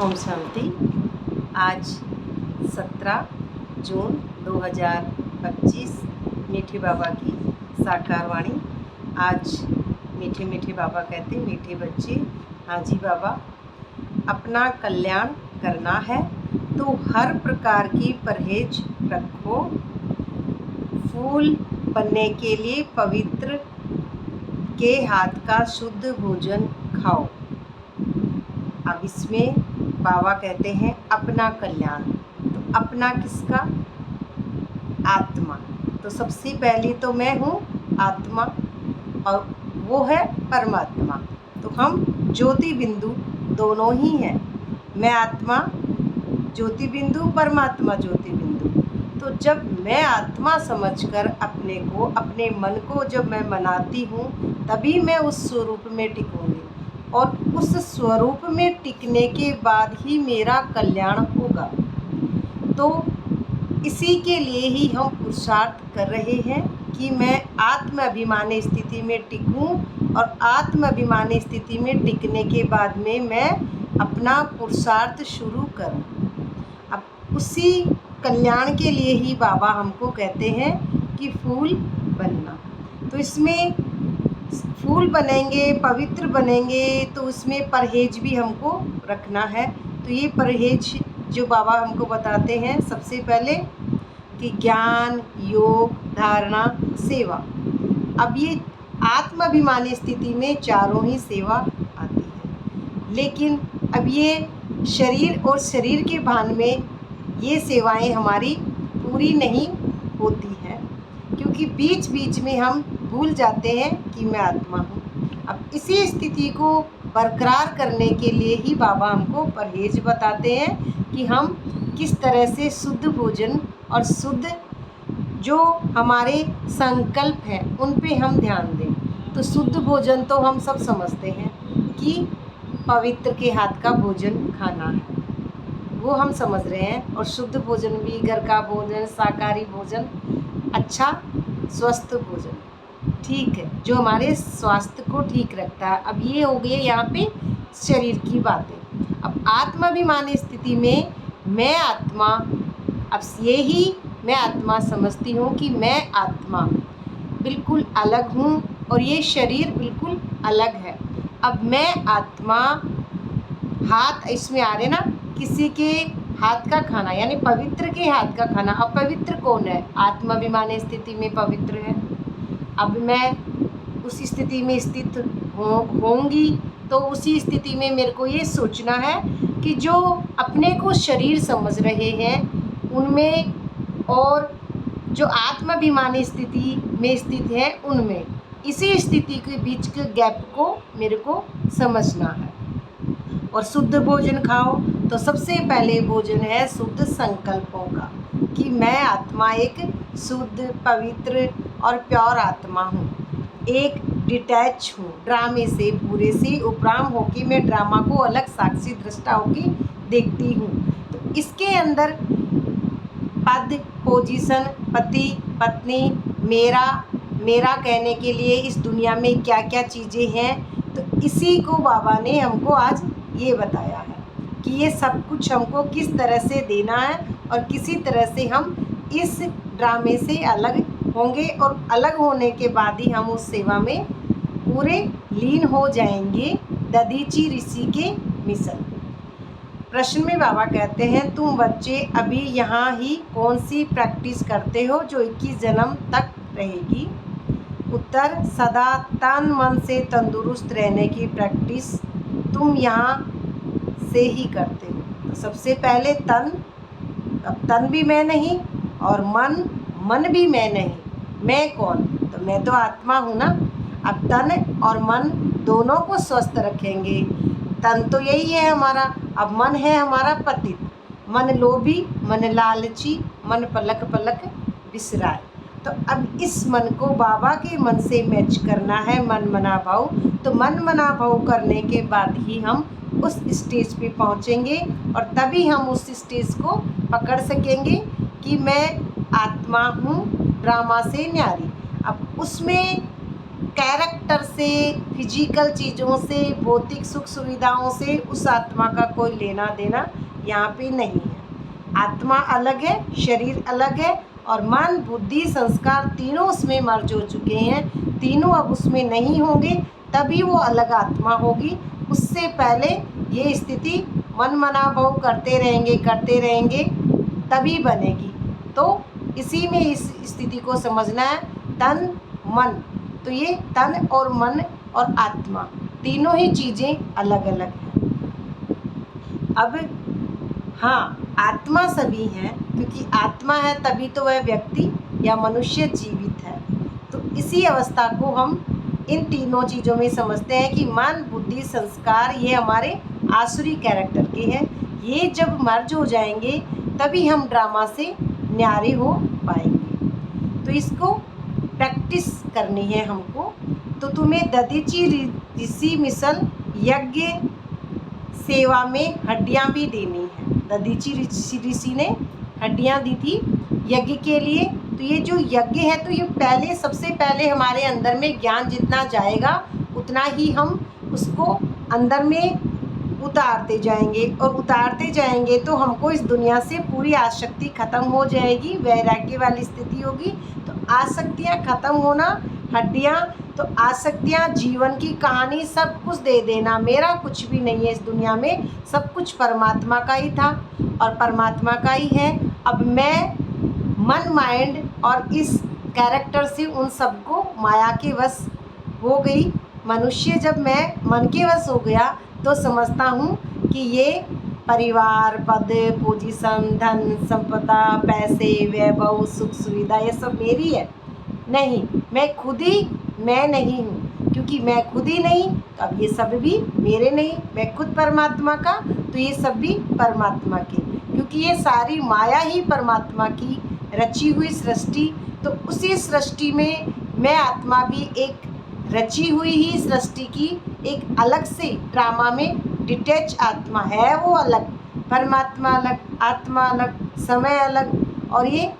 ओम शांति। आज 17 जून 2025 मीठे बाबा की साकार वाणी। आज मीठे मीठे बाबा कहते, मीठे बच्चे, हाँ जी बाबा, अपना कल्याण करना है तो हर प्रकार की परहेज रखो। फूल बनने के लिए पवित्र के हाथ का शुद्ध भोजन खाओ। अब इसमें बाबा कहते हैं अपना कल्याण। तो अपना किसका? आत्मा। तो सबसे पहले तो मैं हूँ आत्मा और वो है परमात्मा। तो हम ज्योति बिंदु दोनों ही हैं। मैं आत्मा ज्योति बिंदु, परमात्मा ज्योति बिंदु। तो जब मैं आत्मा समझकर अपने को, अपने मन को जब मैं मनाती हूँ, तभी मैं उस स्वरूप में टिकूँगी और उस स्वरूप में टिकने के बाद ही मेरा कल्याण होगा। तो इसी के लिए ही हम पुरुषार्थ कर रहे हैं कि मैं आत्म अभिमानी स्थिति में टिकूं और आत्म अभिमानी स्थिति में टिकने के बाद में मैं अपना पुरुषार्थ शुरू करूं। अब उसी कल्याण के लिए ही बाबा हमको कहते हैं कि फूल बनना। तो इसमें फूल बनेंगे, पवित्र बनेंगे, तो उसमें परहेज भी हमको रखना है। तो ये परहेज जो बाबा हमको बताते हैं, सबसे पहले कि ज्ञान, योग, धारणा, सेवा। अब ये आत्माभिमानी स्थिति में चारों ही सेवा आती है, लेकिन अब ये शरीर और शरीर के भान में ये सेवाएं हमारी पूरी नहीं होती हैं, क्योंकि बीच बीच में हम भूल जाते हैं कि मैं आत्मा हूँ। अब इसी स्थिति को बरकरार करने के लिए ही बाबा हमको परहेज बताते हैं कि हम किस तरह से शुद्ध भोजन और शुद्ध जो हमारे संकल्प हैं उन पे हम ध्यान दें। तो शुद्ध भोजन तो हम सब समझते हैं कि पवित्र के हाथ का भोजन खाना है, वो हम समझ रहे हैं। और शुद्ध भोजन भी घर का भोजन, शाकाहारी भोजन, अच्छा स्वस्थ भोजन, ठीक है, जो हमारे स्वास्थ्य को ठीक रखता है। अब ये हो गई यहाँ पे शरीर की बातें। अब आत्माभिमानी स्थिति में मैं आत्मा, अब यही मैं आत्मा समझती हूँ कि मैं आत्मा बिल्कुल अलग हूँ और ये शरीर बिल्कुल अलग है। अब मैं आत्मा, हाथ इसमें आ रहे ना, किसी के हाथ का खाना यानी पवित्र के हाथ का खाना। अब पवित्र कौन है? आत्माभिमानी स्थिति में पवित्र है। अब मैं उस स्थिति में स्थित होंगी, तो उसी स्थिति में मेरे को ये सोचना है कि जो अपने को शरीर समझ रहे हैं उनमें और जो आत्माभिमानी स्थिति में स्थित है उनमें, इसी स्थिति के बीच के गैप को मेरे को समझना है। और शुद्ध भोजन खाओ, तो सबसे पहले भोजन है शुद्ध संकल्पों का, कि मैं आत्मा एक शुद्ध, पवित्र और प्योर आत्मा हूँ। एक डिटैच हूँ ड्रामे से, पूरे से उपराम होकर मैं ड्रामा को अलग साक्षी दृष्टा होकर देखती हूँ। तो इसके अंदर पद, पोजीशन, पति, पत्नी, मेरा कहने के लिए इस दुनिया में क्या क्या चीज़ें हैं, तो इसी को बाबा ने हमको आज ये बताया है कि ये सब कुछ हमको किस तरह से देना है और किसी तरह से हम इस ड्रामे से अलग होंगे और अलग होने के बाद ही हम उस सेवा में पूरे लीन हो जाएंगे, दधीची ऋषि के मिशन। प्रश्न में बाबा कहते हैं, तुम बच्चे अभी यहाँ ही कौन सी प्रैक्टिस करते हो जो 21 जन्म तक रहेगी? उत्तर, सदा तन मन से तंदुरुस्त रहने की प्रैक्टिस तुम यहाँ से ही करते हो। तो सबसे पहले तन, अब तन भी मैं नहीं और मन भी मैं नहीं। मैं कौन? तो मैं तो आत्मा हूँ ना। अब तन और मन दोनों को स्वस्थ रखेंगे। तन तो यही है हमारा, अब मन है हमारा पतित, मन लोभी, मन लालची, मन पलक पलक बिसराए। तो अब इस मन को बाबा के मन से मैच करना है, मन मना भाव। तो मन मना भाव करने के बाद ही हम उस स्टेज पे पहुँचेंगे और तभी हम उस स्टेज को पकड़ सकेंगे कि मैं आत्मा हूँ ड्रामा से न्यारी। अब उसमें कैरेक्टर से, फिजिकल चीज़ों से, भौतिक सुख सुविधाओं से उस आत्मा का कोई लेना देना यहाँ पे नहीं है। आत्मा अलग है, शरीर अलग है, और मन, बुद्धि, संस्कार तीनों उसमें मर्ज हो चुके हैं। तीनों अब उसमें नहीं होंगे, तभी वो अलग आत्मा होगी। उससे पहले ये स्थिति मन मना भाव करते रहेंगे तभी बनेगी। तो इसी में इस स्थिति को समझना है, तन मन। तो ये तन और मन और आत्मा तीनों ही चीज़ें अलग अलग हैं। अब हाँ, आत्मा सभी हैं, क्योंकि आत्मा है तभी तो वह व्यक्ति या मनुष्य जीवित है। तो इसी अवस्था को हम इन तीनों चीज़ों में समझते हैं कि मन, बुद्धि, संस्कार ये हमारे आसुरी कैरेक्टर के हैं। ये जब मर्ज हो जाएंगे तभी हम ड्रामा से न्यारे हो पाएंगे। तो इसको प्रैक्टिस करनी है हमको। तो तुम्हें दधीचि ऋषि मिसल यज्ञ सेवा में हड्डियाँ भी देनी है। दधीचि ऋषि ने हड्डियाँ दी थी यज्ञ के लिए। तो ये जो यज्ञ है, तो ये सबसे पहले हमारे अंदर में ज्ञान जितना जाएगा उतना ही हम उसको अंदर में उतारते जाएंगे, और उतारते जाएंगे तो हमको इस दुनिया से पूरी आसक्ति खत्म हो जाएगी, वैराग्य वाली स्थिति होगी। तो आसक्तियाँ खत्म होना, हड्डियाँ, तो आसक्तियाँ, जीवन की कहानी सब कुछ दे देना। मेरा कुछ भी नहीं है इस दुनिया में, सब कुछ परमात्मा का ही था और परमात्मा का ही है। अब मैं मन, माइंड और इस कैरेक्टर से उन सबको माया के वश हो गई। मनुष्य जब मैं मन के वश हो गया तो समझता हूँ कि ये परिवार, पद, पोजीशन, धन, संपदा, पैसे, वैभव, सुख सुविधा ये सब मेरी है। नहीं, मैं खुद ही मैं नहीं हूँ, क्योंकि मैं खुद ही नहीं तो अब ये सब भी मेरे नहीं। मैं खुद परमात्मा का, तो ये सब भी परमात्मा के, क्योंकि ये सारी माया ही परमात्मा की रची हुई सृष्टि। तो उसी सृष्टि में मैं आत्मा भी एक रची हुई ही सृष्टि की एक अलग से ड्रामा में डिटैच आत्मा है। वो अलग, परमात्मा अलग, आत्मा अलग, समय अलग, और ये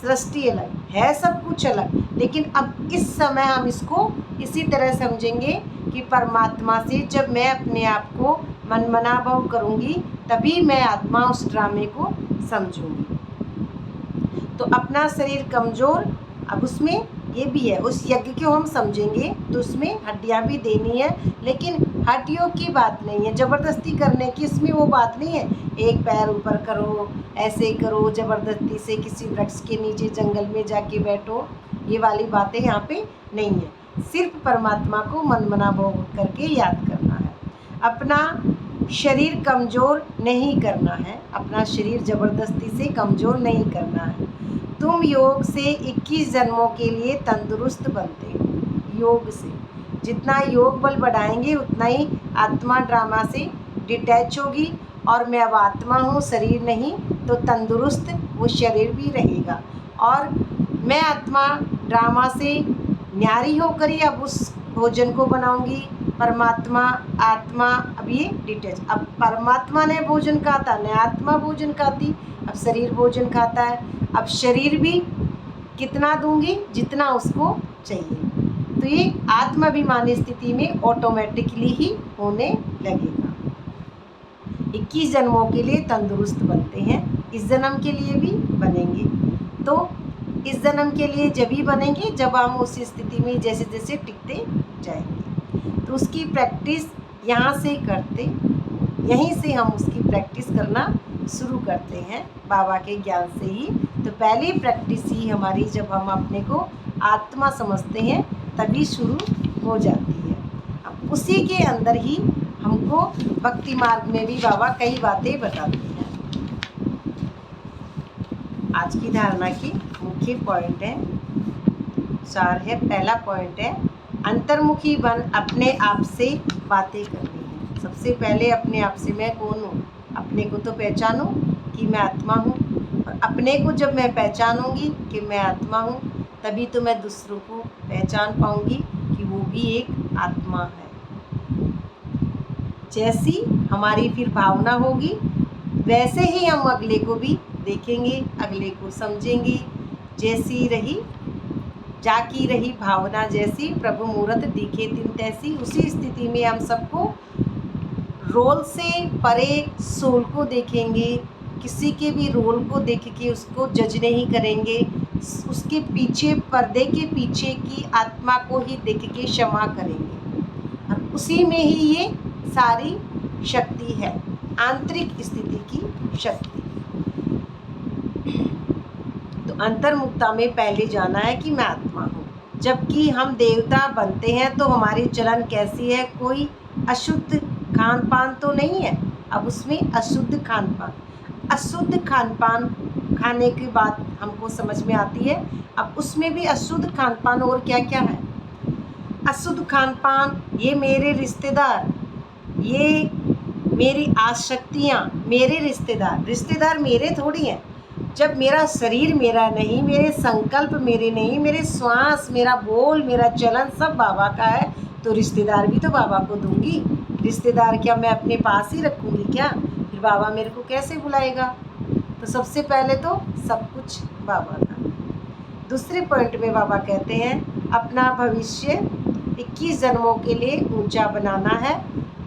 सृष्टि अलग है, सब कुछ अलग। लेकिन अब इस समय हम इसको इसी तरह समझेंगे कि परमात्मा से जब मैं अपने आप को मनमना भाव करूँगी तभी मैं आत्मा उस ड्रामे को समझूंगी। तो अपना शरीर कमज़ोर, अब उसमें ये भी है, उस यज्ञ को हम समझेंगे तो उसमें हड्डियाँ भी देनी है, लेकिन हड्डियों की बात नहीं है, ज़बरदस्ती करने की इसमें वो बात नहीं है। एक पैर ऊपर करो, ऐसे करो, ज़बरदस्ती से किसी वृक्ष के नीचे जंगल में जाके बैठो, ये वाली बातें यहाँ पे नहीं है। सिर्फ परमात्मा को मनमना भाव करके याद करना है। अपना शरीर कमज़ोर नहीं करना है, अपना शरीर ज़बरदस्ती से कमज़ोर नहीं करना है। तुम योग से 21 जन्मों के लिए तंदुरुस्त बनते हो। योग से जितना योग बल बढ़ाएंगे उतना ही आत्मा ड्रामा से डिटैच होगी, और मैं अब आत्मा हूँ, शरीर नहीं, तो तंदुरुस्त वो शरीर भी रहेगा। और मैं आत्मा ड्रामा से न्यारी होकर ही अब उस भोजन को बनाऊंगी। परमात्मा, आत्मा, अब ये डिटैच। अब परमात्मा ने भोजन कहा था, न आत्मा भोजन खाती, अब शरीर भोजन खाता है। अब शरीर भी कितना दूंगी, जितना उसको चाहिए। तो ये आत्माभिमानी स्थिति में ऑटोमेटिकली ही होने लगेगा। 21 जन्मों के लिए तंदुरुस्त बनते हैं, इस जन्म के लिए भी बनेंगे। तो इस जन्म के लिए जब ही बनेंगे जब हम उस स्थिति में जैसे जैसे टिकते जाएंगे। तो उसकी प्रैक्टिस यहाँ से करते, यहीं से हम उसकी प्रैक्टिस करना शुरू करते हैं बाबा के ज्ञान से ही। तो पहली प्रैक्टिस ही हमारी जब हम अपने को आत्मा समझते हैं तभी शुरू हो जाती है। अब उसी के अंदर ही हमको भक्ति मार्ग में भी बाबा कई बातें बताते हैं। आज की धारणा की मुख्य पॉइंट है, सार है। पहला पॉइंट है, अंतर्मुखी बन अपने आप से बातें करनी है। सबसे पहले अपने आप से मैं कौन हूँ, अपने को तो पहचानूँ कि मैं आत्मा हूँ। और अपने को जब मैं पहचानूँगी कि मैं आत्मा हूँ, तभी तो मैं दूसरों को पहचान पाऊँगी कि वो भी एक आत्मा है। जैसी हमारी फिर भावना होगी वैसे ही हम अगले को भी देखेंगे, अगले को समझेंगे। जैसी रही जाकी रही भावना जैसी, प्रभु मूरत दिखे तिन तैसी। उसी स्थिति में हम सबको रोल से परे सोल को देखेंगे, किसी के भी रोल को देख के उसको जज नहीं करेंगे, उसके पीछे, पर्दे के पीछे की आत्मा को ही देख के क्षमा करेंगे। और उसी में ही ये सारी शक्ति है, आंतरिक स्थिति की शक्ति। तो अंतर्मुखता में पहले जाना है कि मैं आत्मा हूँ। जबकि हम देवता बनते हैं तो हमारी चलन कैसी है, कोई अशुद्ध खान पान तो नहीं है। अब उसमें अशुद्ध खान पान, अशुद्ध खान पान खाने की बात हमको समझ में आती है। अब उसमें भी अशुद्ध खान पान और क्या क्या है। अशुद्ध खान पान, ये मेरे रिश्तेदार, ये मेरी आसक्तियाँ, मेरे रिश्तेदार मेरे थोड़ी हैं। जब मेरा शरीर मेरा नहीं, मेरे संकल्प मेरे नहीं, मेरे श्वास, मेरा बोल, मेरा चलन सब बाबा का है, तो रिश्तेदार भी तो बाबा को दूंगी। रिश्तेदार क्या मैं अपने पास ही रखूँगी क्या? फिर बाबा मेरे को कैसे बुलाएगा? तो सबसे पहले तो सब कुछ बाबा का। दूसरे पॉइंट में बाबा कहते हैं अपना भविष्य 21 जन्मों के लिए ऊंचा बनाना है,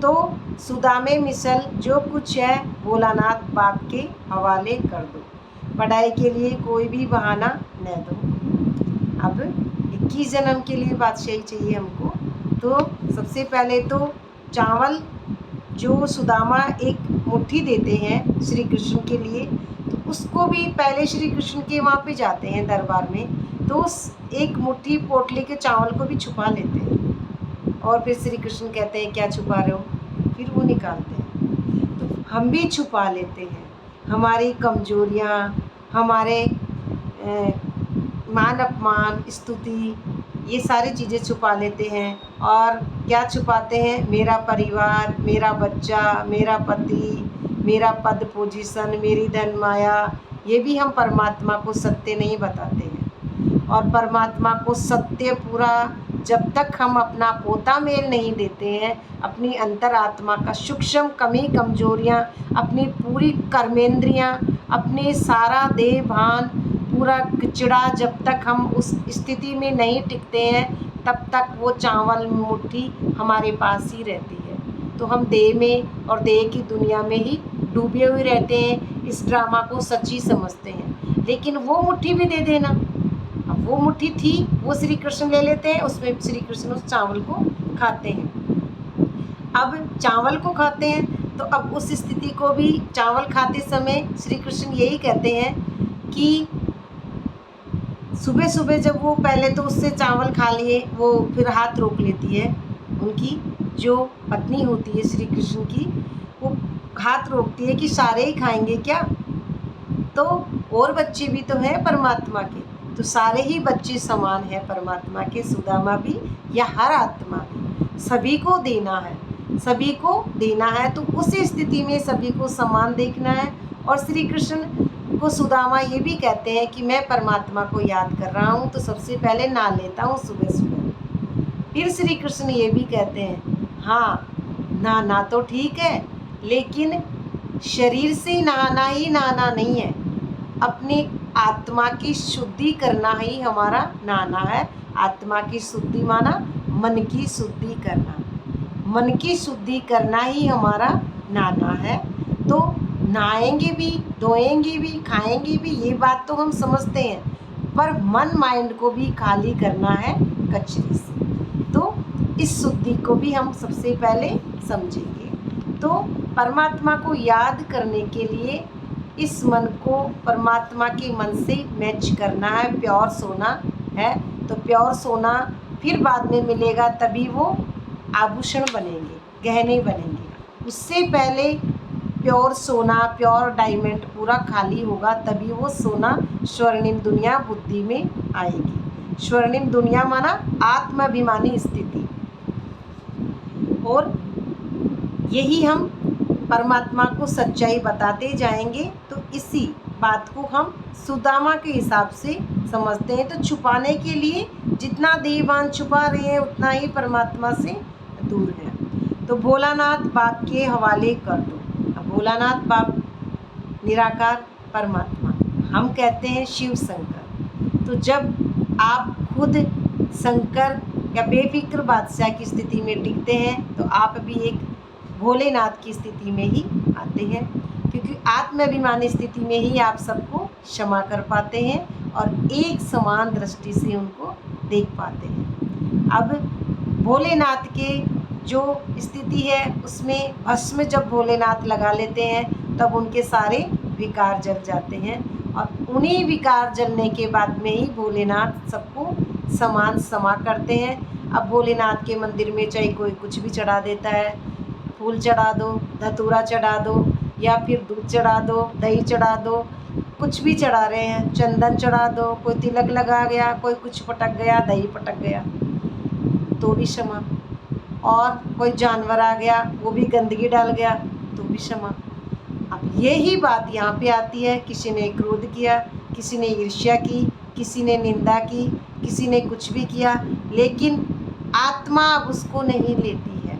तो सुदामे मिसल जो कुछ है भोलानाथ बाप के हवाले कर दो। पढ़ाई के लिए कोई भी बहाना न दो। अब 21 जन्म के लिए बादशाही चाहिए हमको, तो सबसे पहले तो चावल जो सुदामा एक मुट्ठी देते हैं श्री कृष्ण के लिए, तो उसको भी पहले श्री कृष्ण के वहाँ पे जाते हैं दरबार में, तो उस एक मुट्ठी पोटली के चावल को भी छुपा लेते हैं। और फिर श्री कृष्ण कहते हैं क्या छुपा रहे हो, फिर वो निकालते हैं। तो हम भी छुपा लेते हैं हमारी कमजोरियाँ, हमारे मान अपमान, स्तुति, ये सारी चीज़ें छुपा लेते हैं। और क्या छुपाते हैं, मेरा परिवार, मेरा बच्चा, मेरा पति, मेरा पद पोजीशन, मेरी धन माया, ये भी हम परमात्मा को सत्य नहीं बताते हैं। और परमात्मा को सत्य पूरा जब तक हम अपना पोता मेल नहीं देते हैं, अपनी अंतरात्मा का सूक्ष्म कमी कमजोरियाँ, अपनी पूरी कर्मेंद्रियाँ, अपने सारा देह भान पूरा किचड़ा, जब तक हम उस स्थिति में नहीं टिकते हैं तब तक वो चावल मुट्ठी हमारे पास ही रहती है। तो हम देह में और देह की दुनिया में ही डूबे हुए रहते हैं, इस ड्रामा को सच्ची समझते हैं। लेकिन वो मुट्ठी भी दे देना, अब वो मुट्ठी थी वो श्री कृष्ण ले लेते हैं, उसमें श्री कृष्ण उस चावल को खाते हैं। अब चावल को खाते हैं तो अब उस स्थिति को भी चावल खाते समय श्री कृष्ण यही कहते हैं कि सुबह सुबह जब वो पहले तो उससे चावल खा लिए, वो फिर हाथ रोक लेती है, उनकी जो पत्नी होती है श्री कृष्ण की, वो हाथ रोकती है कि सारे ही खाएंगे क्या, तो और बच्चे भी तो हैं परमात्मा के, तो सारे ही बच्चे समान हैं परमात्मा के, सुदामा भी या हर आत्मा भी, सभी को देना है, सभी को देना है। तो उस स्थिति में सभी को समान देखना है। और श्री कृष्ण को सुदामा ये भी कहते हैं कि मैं परमात्मा को याद कर रहा हूँ, तो सबसे पहले नहा लेता हूँ सुबह सुबह। फिर श्री कृष्ण ये भी कहते हैं हाँ नहाना तो ठीक है, लेकिन शरीर से नहाना ही नहाना नहीं है, अपनी आत्मा की शुद्धि करना ही हमारा नहाना है। आत्मा की शुद्धि माना मन की शुद्धि करना, मन की शुद्धि करना ही हमारा नहाना है। तो नहाएंगे भी, धोएंगे भी, खाएंगे भी, ये बात तो हम समझते हैं, पर मन माइंड को भी खाली करना है कचरे से। तो इस शुद्धि को भी हम सबसे पहले समझेंगे। तो परमात्मा को याद करने के लिए इस मन को परमात्मा के मन से मैच करना है, प्योर सोना है। तो प्योर सोना फिर बाद में मिलेगा, तभी वो आभूषण बनेंगे, गहने बनेंगे। उससे पहले प्योर सोना, प्योर डायमंड पूरा खाली होगा, तभी वो सोना स्वर्णिम दुनिया बुद्धि में आएगी। स्वर्णिम दुनिया माना आत्माभिमानी स्थिति। और यही हम परमात्मा को सच्चाई बताते जाएंगे। तो इसी बात को हम सुदामा के हिसाब से समझते हैं। तो छुपाने के लिए जितना देवान छुपा रहे हैं उतना ही परमात्मा से दूर है। तो भोलानाथ बाप के हवाले कर दो। अब भोलानाथ बाप निराकार परमात्मा, हम कहते हैं शिव शंकर। तो जब आप खुद शंकर या बेफिक्र बादशाह की स्थिति में टिकते हैं तो आप भी एक भोलेनाथ की स्थिति में ही आते हैं, क्योंकि आत्माभिमानी स्थिति में ही आप सबको क्षमा कर पाते हैं और एक समान दृष्टि से उनको देख पाते हैं। अब भोलेनाथ के जो स्थिति है उसमें भस्म जब भोलेनाथ लगा लेते हैं तब उनके सारे विकार जल जाते हैं और उन्हीं विकार जलने के बाद में ही भोलेनाथ सबको समान क्षमा करते हैं। अब भोलेनाथ के मंदिर में चाहे कोई कुछ भी चढ़ा देता है, फूल चढ़ा दो, धतूरा चढ़ा दो या फिर दूध चढ़ा दो, दही चढ़ा दो, कुछ भी चढ़ा रहे हैं, चंदन चढ़ा दो, कोई तिलक लगा गया, कोई कुछ पटक गया, दही पटक गया तो भी क्षमा, और कोई जानवर आ गया वो भी गंदगी डाल गया तो भी क्षमा। अब यही बात यहाँ पे आती है, किसी ने क्रोध किया, किसी ने ईर्ष्या की, किसी ने निंदा की, किसी ने कुछ भी किया, लेकिन आत्मा अब उसको नहीं लेती है।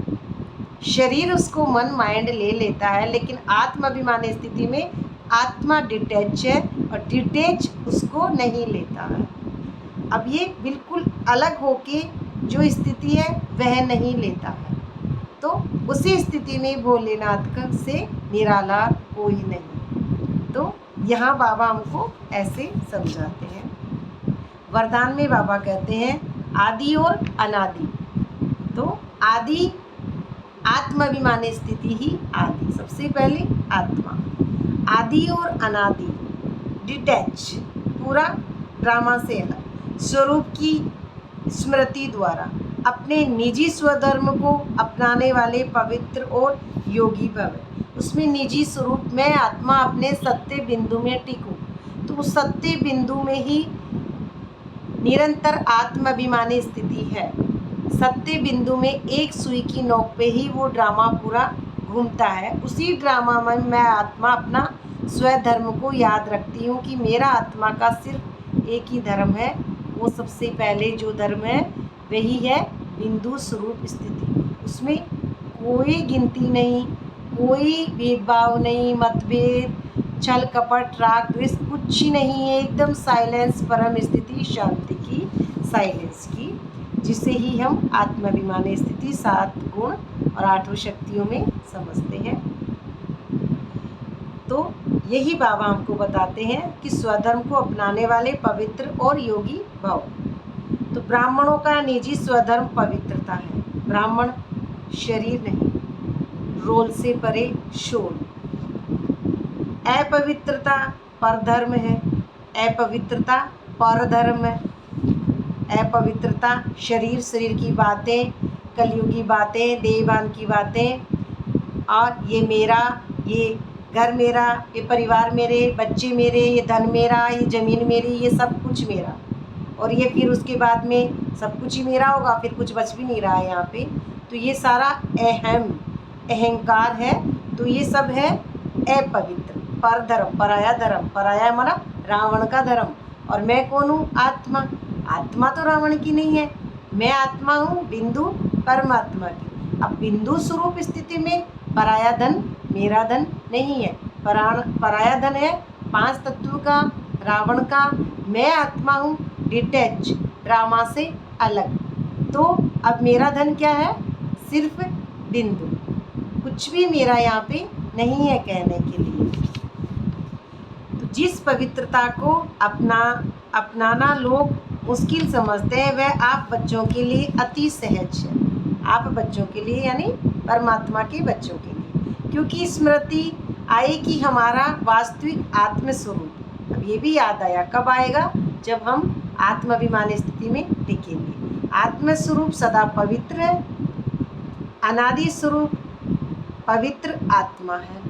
शरीर उसको मन माइंड ले लेता है, लेकिन आत्माभिमानी स्थिति में आत्मा डिटैच है और डिटैच उसको नहीं लेता है। अब ये बिल्कुल अलग होके जो स्थिति है वह नहीं लेता है, तो उसी स्थिति में भोलेनाथ का से निराला कोई नहीं। तो यहाँ बाबा हमको ऐसे समझाते हैं। वरदान में बाबा कहते हैं आदि और अनादि। तो आदि आत्माभिमानी स्थिति ही आदि, सबसे पहले आत्मा। आदि और अनादि डिटैच, पूरा ड्रामा से अलग, स्वरूप की स्मृति द्वारा अपने निजी स्वधर्म को अपनाने वाले पवित्र और योगी भव। उसमें निजी स्वरूप में आत्मा अपने सत्य बिंदु में टिकूं, तो उस सत्य बिंदु में ही निरंतर आत्माभिमानी स्थिति है। सत्य बिंदु में एक सुई की नोक पे ही वो ड्रामा पूरा घूमता है। उसी ड्रामा में मैं आत्मा अपना स्वधर्म को याद रखती हूँ कि मेरा आत्मा का सिर्फ एक ही धर्म है, वो सबसे पहले जो धर्म है वही है बिंदु स्वरूप स्थिति। उसमें कोई गिनती नहीं, कोई भेदभाव नहीं, मतभेद, छल कपट राग द्वेष कुछ नहीं है, एकदम साइलेंस, परम स्थिति, शांति की, साइलेंस की, जिसे ही हम आत्माभिमानी स्थिति 7 गुण और 8 शक्तियों में समझते हैं। तो यही बाबा हमको बताते हैं कि स्वधर्म को अपनाने वाले पवित्र और योगी भव। तो ब्राह्मणों का निजी स्वधर्म पवित्रता है। ब्राह्मण शरीर नहीं, रोल से परे शोल। अपवित्रता परधर्म है, अपवित्रता परधर्म है। अपवित्रता शरीर, शरीर की बातें, कलयुगी बातें, देवान की बातें, और ये मेरा, ये घर मेरा, ये परिवार मेरे, बच्चे मेरे, ये धन मेरा, ये ज़मीन मेरी, ये सब कुछ मेरा, और ये फिर उसके बाद में सब कुछ ही मेरा होगा, फिर कुछ बच भी नहीं रहा है यहाँ पे। तो ये सारा अहंकार है। तो ये सब है अपवित्र, परधर्म, पराया धर्म। पराया हमारा रावण का धर्म, और मैं कौन हूँ? आत्मा। आत्मा तो रावण की नहीं है, मैं आत्मा हूँ बिंदु परमात्मा की। अब बिंदु स्वरूप स्थिति में पराया धन मेरा धन नहीं है, पराया धन है 5 तत्व का, रावण का। मैं आत्मा हूँ डिटैच, ड्रामा से अलग। तो अब मेरा धन क्या है? सिर्फ बिंदु, कुछ भी मेरा यहाँ पे नहीं है कहने के लिए। तो जिस पवित्रता को अपनाना लोग मुश्किल समझते हैं वह आप बच्चों के लिए अति सहज है। आप बच्चों के लिए यानी परमात्मा के बच्चों के लिए, क्योंकि स्मृति आई कि हमारा वास्तविक आत्मस्वरूप। अब ये भी याद आया, कब आएगा? जब हम आत्माभिमानी स्थिति में टिकेंगे। आत्मस्वरूप सदा पवित्र है, अनादि स्वरूप पवित्र आत्मा है।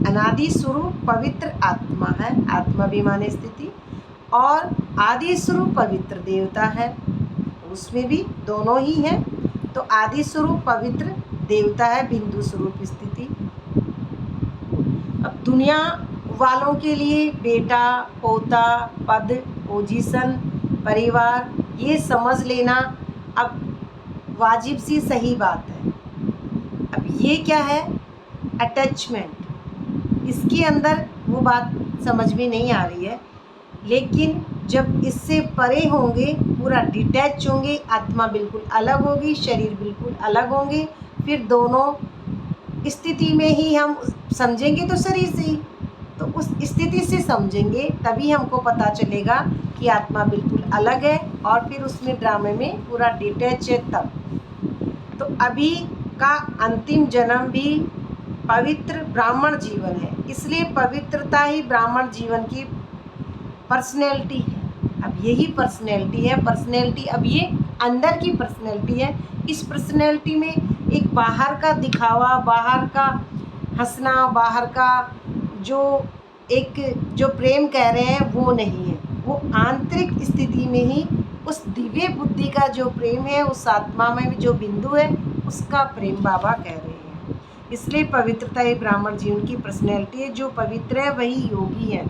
अनादि स्वरूप पवित्र आत्मा है, आत्माभिमानी स्थिति, और आदि स्वरूप पवित्र देवता है, उसमें भी दोनों ही हैं। तो आदि स्वरूप पवित्र देवता है, बिंदु स्वरूप स्थिति। अब दुनिया वालों के लिए बेटा, पोता, पद, पोजीशन, परिवार, ये समझ लेना अब वाजिब सी सही बात है। अब ये क्या है? अटैचमेंट। इसके अंदर वो बात समझ में नहीं आ रही है, लेकिन जब इससे परे होंगे, पूरा डिटैच होंगे, आत्मा बिल्कुल अलग होगी, शरीर बिल्कुल अलग होंगे, फिर दोनों स्थिति में ही हम समझेंगे तो शरीर से ही, तो उस स्थिति से समझेंगे तभी हमको पता चलेगा कि आत्मा बिल्कुल अलग है और फिर उसमें ड्रामे में पूरा डिटैच है तब। तो अभी का अंतिम जन्म भी पवित्र ब्राह्मण जीवन है, इसलिए पवित्रता ही ब्राह्मण जीवन की पर्सनैलिटी है। अब यही पर्सनैलिटी है, पर्सनैलिटी अब ये अंदर की पर्सनैलिटी है। इस पर्सनैलिटी में एक बाहर का दिखावा, बाहर का हंसना, बाहर का जो प्रेम कह रहे हैं वो नहीं है, वो आंतरिक स्थिति में ही उस दिव्य बुद्धि का जो प्रेम है, उस आत्मा में जो बिंदु है, उसका प्रेम बाबा कह रहे हैं। इसलिए पवित्रता ही ब्राह्मण जीवन की पर्सनैलिटी है। जो पवित्र है वही योगी है,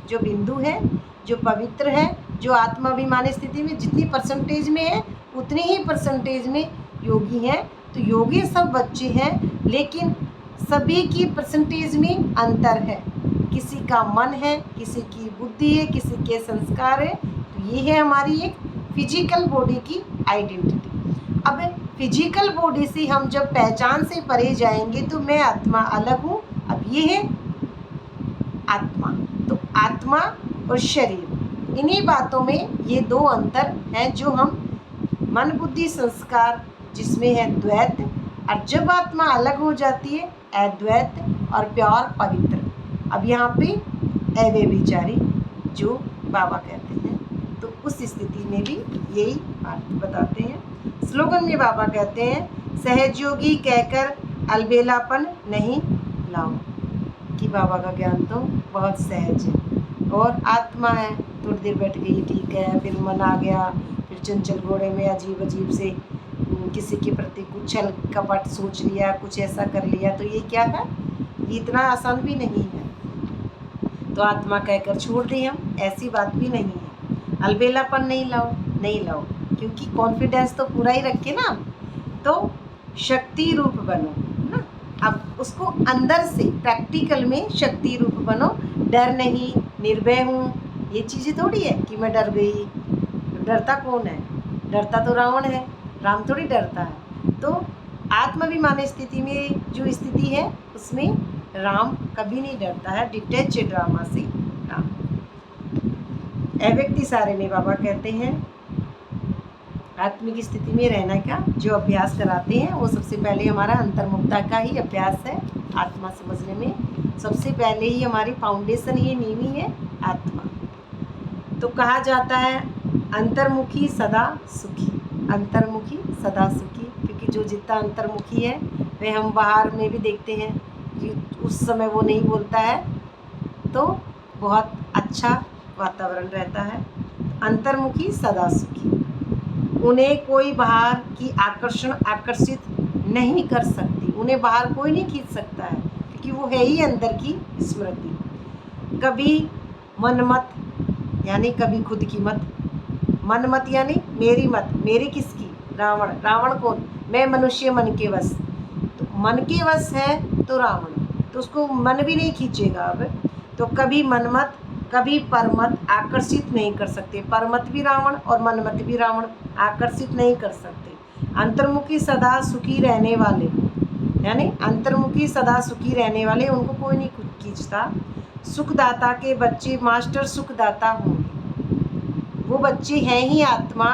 जो बिंदु है, जो पवित्र है, जो आत्माभिमानी स्थिति में जितनी परसेंटेज में है उतनी ही परसेंटेज में योगी हैं। तो योगी सब बच्चे हैं, लेकिन सभी की परसेंटेज में अंतर है। किसी का मन है, किसी की बुद्धि है, किसी के संस्कार है। तो ये है हमारी एक फिजिकल बॉडी की आइडेंटिटी। अब फिजिकल बॉडी से हम जब पहचान से परे जाएंगे तो मैं आत्मा अलग हूँ। अब ये है आत्मा, तो आत्मा और शरीर, इन्हीं बातों में ये दो अंतर हैं जो हम मन बुद्धि संस्कार जिसमें है द्वैत, और जब आत्मा अलग हो जाती है अद्वैत और प्योर पवित्र। अब यहाँ पे अव्यभिचारी जो बाबा कहते हैं, तो उस स्थिति में भी यही बात बताते हैं। स्लोगन में बाबा कहते हैं, सहजयोगी कहकर अलबेलापन नहीं लाओ, कि बाबा का ज्ञान तो बहुत सहज है और आत्मा है, थोड़ी देर बैठ गई ठीक है, फिर मन आ गया, फिर चंचल घोड़े में अजीब अजीब से किसी के प्रति कुछ छल कपट सोच लिया, कुछ ऐसा कर लिया, तो ये क्या है, ये इतना आसान भी नहीं है। तो आत्मा कहकर छोड़ दें हम, ऐसी बात भी नहीं है। अलबेलापन नहीं लाओ, नहीं लाओ, क्योंकि कॉन्फिडेंस तो पूरा ही रखे ना, तो शक्ति रूप बनो ना। अब उसको अंदर से प्रैक्टिकल में शक्ति रूप बनो, डर नहीं, निर्भय हूँ, ये चीज़ें थोड़ी है कि मैं डर गई। डरता कौन है? डरता तो रावण है, राम थोड़ी डरता है। तो आत्माभिमानी स्थिति में जो स्थिति है उसमें राम कभी नहीं डरता है, डिटैच ड्रामा से राम। अव्यक्ति सारे में बाबा कहते हैं आत्मिक स्थिति में रहना का जो अभ्यास कराते हैं वो सबसे पहले हमारा अंतर्मुखता का ही अभ्यास है। आत्मा समझने में सबसे पहले ही हमारी फाउंडेशन, ये नींव ही है आत्मा। तो कहा जाता है अंतर्मुखी सदा सुखी, अंतर्मुखी सदा सुखी, क्योंकि जो जितना अंतर्मुखी है वह हम बाहर में भी देखते हैं कि उस समय वो नहीं बोलता है तो बहुत अच्छा वातावरण रहता है। अंतर्मुखी सदा सुखी, उन्हें कोई बाहर की आकर्षित नहीं कर सकती, उन्हें बाहर कोई नहीं खींच सकता है, क्योंकि वो है ही अंदर की स्मृति। कभी मनमत यानी कभी खुद की मत, मनमत यानी मेरी मत, मेरी किसकी? रावण। रावण कौन? मैं मनुष्य मन के वश। तो मन के वश है तो रावण, तो उसको मन भी नहीं खींचेगा। अब तो कभी मनमत कभी परमत आकर्षित नहीं कर सकते, परमत भी रावण और मनमत भी रावण आकर्षित नहीं कर सकते। अंतर्मुखी सदा सुखी रहने वाले, यानी अंतर्मुखी सदा सुखी रहने वाले, उनको कोई नहीं खींचता। सुखदाता के बच्चे मास्टर सुखदाता होंगे, वो बच्चे हैं ही आत्मा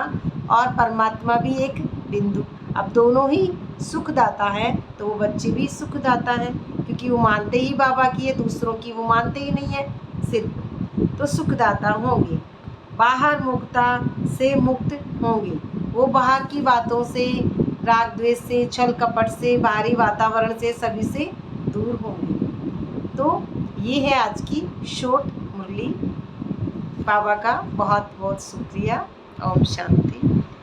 और परमात्मा भी एक बिंदु। अब दोनों ही सुखदाता हैं तो वो बच्चे भी सुखदाता हैं, क्योंकि वो मानते ही बाबा की है, दूसरों की वो मानते ही नहीं है सिर्फ, तो सुखदाता होंगे। बाहर मुक्ता से मुक्त होंगे, वो बाहर की बातों से, राग द्वेष से, छल कपट से, बाहरी वातावरण से, सभी से दूर होंगे। तो ये है आज की शॉर्ट मुरली। बाबा का बहुत बहुत शुक्रिया। ओम शांति।